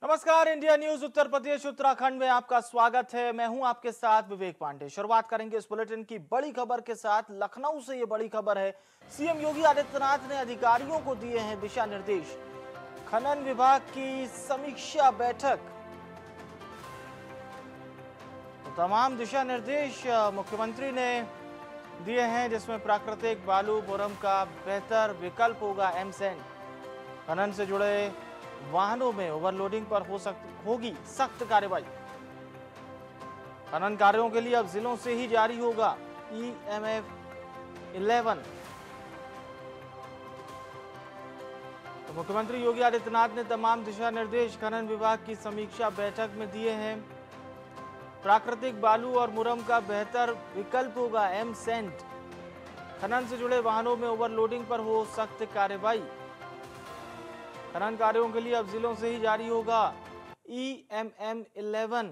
नमस्कार, India news Uttar Pradesh Uttarakhand में आपका स्वागत है। मैं हूं आपके साथ विवेक पांडे। शुरुआत करेंगे इस बुलेटिन की बड़ी खबर के साथ। लखनऊ से ये बड़ी खबर है। सीएम योगी आदित्यनाथ ने अधिकारियों को दिए हैं दिशा निर्देश। खनन विभाग की समीक्षा बैठक, तो तमाम दिशा निर्देश मुख्यमंत्री ने दिए हैं, जिसमें प्राकृतिक बालू मुरम का बेहतर विकल्प होगा एमसैंड। खनन से जुड़े वाहनों में ओवरलोडिंग पर होगी सख्त कार्रवाई। खनन कार्यों के लिए अब जिलों से ही जारी होगा EMF 11। तो मुख्यमंत्री योगी आदित्यनाथ ने तमाम दिशा निर्देश खनन विभाग की समीक्षा बैठक में दिए हैं। प्राकृतिक बालू और मुरम का बेहतर विकल्प होगा एमसैंड। खनन से जुड़े वाहनों में ओवरलोडिंग पर हो सख्त कार्रवाई। खनन कार्यों के लिए अब जिलों से ही जारी होगा EMM 11।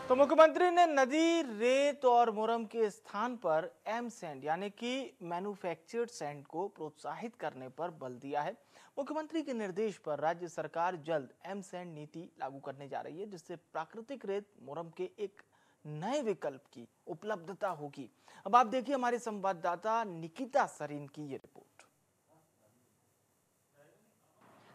तो मुख्यमंत्री ने नदी, रेत और मुरम के स्थान पर एमसैंड यानी कि मैन्युफैक्चर्ड सैंड को प्रोत्साहित करने पर बल दिया है। मुख्यमंत्री के निर्देश पर राज्य सरकार जल्द एमसैंड नीति लागू करने जा रही है, जिससे प्राकृतिक रेत मुरम के एक नए विकल्प की उपलब्धता होगी। अब आप देखिए हमारे संवाददाता निकिता सरीन की ये रिपोर्ट।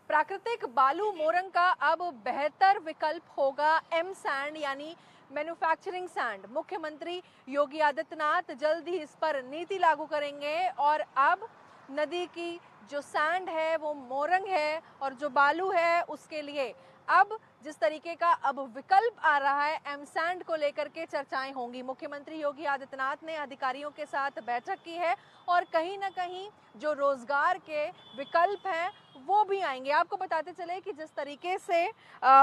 प्राकृतिक बालू मोरंग का अब बेहतर विकल्प होगा एमसैंड यानी मैन्युफैक्चरिंग सैंड। मुख्यमंत्री योगी आदित्यनाथ जल्द ही इस पर नीति लागू करेंगे और अब नदी की जो सैंड है वो मोरंग है और जो बालू है उसके लिए अब जिस तरीके का अब विकल्प आ रहा है एमसैंड को लेकर के चर्चाएं होंगी। मुख्यमंत्री योगी आदित्यनाथ ने अधिकारियों के साथ बैठक की है और कहीं ना कहीं जो रोजगार के विकल्प हैं वो भी आएंगे। आपको बताते चले कि जिस तरीके से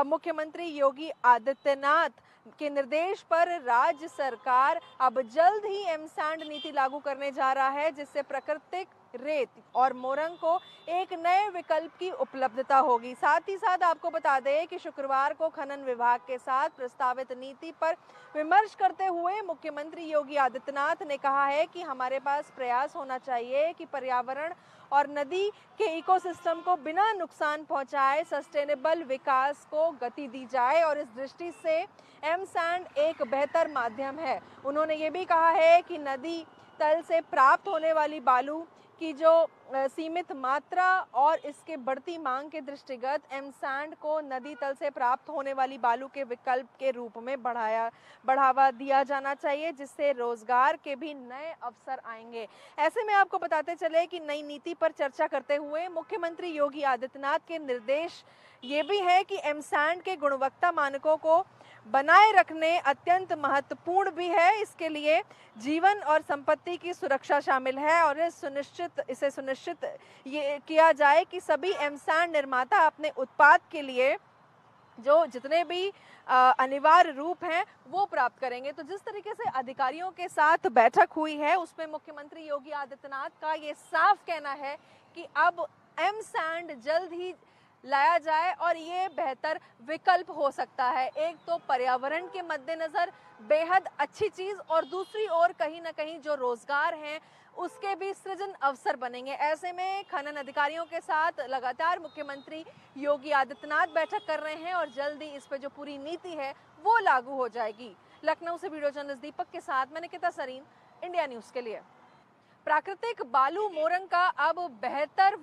मुख्यमंत्री योगी आदित्यनाथ के निर्देश पर राज्य सरकार अब जल्द ही एमसैंड नीति लागू करने जा रहा है, जिससे प्राकृतिक रेत और मोरंग को एक नए विकल्प की उपलब्धता होगी। साथ ही साथ आपको बता दें कि शुक्रवार को खनन विभाग के साथ प्रस्तावित नीति पर विमर्श करते हुए मुख्यमंत्री योगी आदित्यनाथ ने कहा है कि हमारे पास प्रयास होना चाहिए कि पर्यावरण और नदी के इकोसिस्टम को बिना नुकसान पहुंचाए सस्टेनेबल विकास को गति दी जाए और इस दृष्टि से एमसैंड एक बेहतर माध्यम है। उन्होंने ये भी कहा है कि नदी तल से प्राप्त होने वाली बालू की जो सीमित मात्रा और इसके बढ़ती मांग के दृष्टिगत एमसैंड को नदी तल से प्राप्त होने वाली बालू के विकल्प के रूप में बढ़ावा दिया जाना चाहिए, जिससे रोजगार के भी नए अवसर आएंगे। ऐसे में आपको बताते चले कि नई नीति पर चर्चा करते हुए मुख्यमंत्री योगी आदित्यनाथ के निर्देश ये भी है कि एमसैंड के गुणवत्ता मानकों को बनाए रखने अत्यंत महत्वपूर्ण भी है। इसके लिए जीवन और संपत्ति की सुरक्षा शामिल है और इसे सुनिश्चित ये किया जाए कि सभी एमसैंड निर्माता अपने उत्पाद के लिए जो जितने भी अनिवार्य रूप हैं वो प्राप्त करेंगे। तो जिस तरीके से अधिकारियों के साथ बैठक हुई है उसमें मुख्यमंत्री योगी आदित्यनाथ का ये साफ कहना है कि अब एमसैंड जल्द ही लाया जाए और ये बेहतर विकल्प हो सकता है। एक तो पर्यावरण के मद्देनजर बेहद अच्छी चीज और दूसरी ओर कहीं ना कहीं जो रोजगार हैं उसके भी सृजन अवसर बनेंगे। ऐसे में खनन अधिकारियों के साथ लगातार मुख्यमंत्री योगी आदित्यनाथ बैठक कर रहे हैं और जल्दी इस पे जो पूरी नीति है वो लागू हो जाएगी। लखनऊ से वीडियो जर्नलिस्ट दीपक के साथ मैं निकिता सरीन, इंडिया न्यूज के लिए। प्राकृतिक बालू मोरंग का अब बेहतर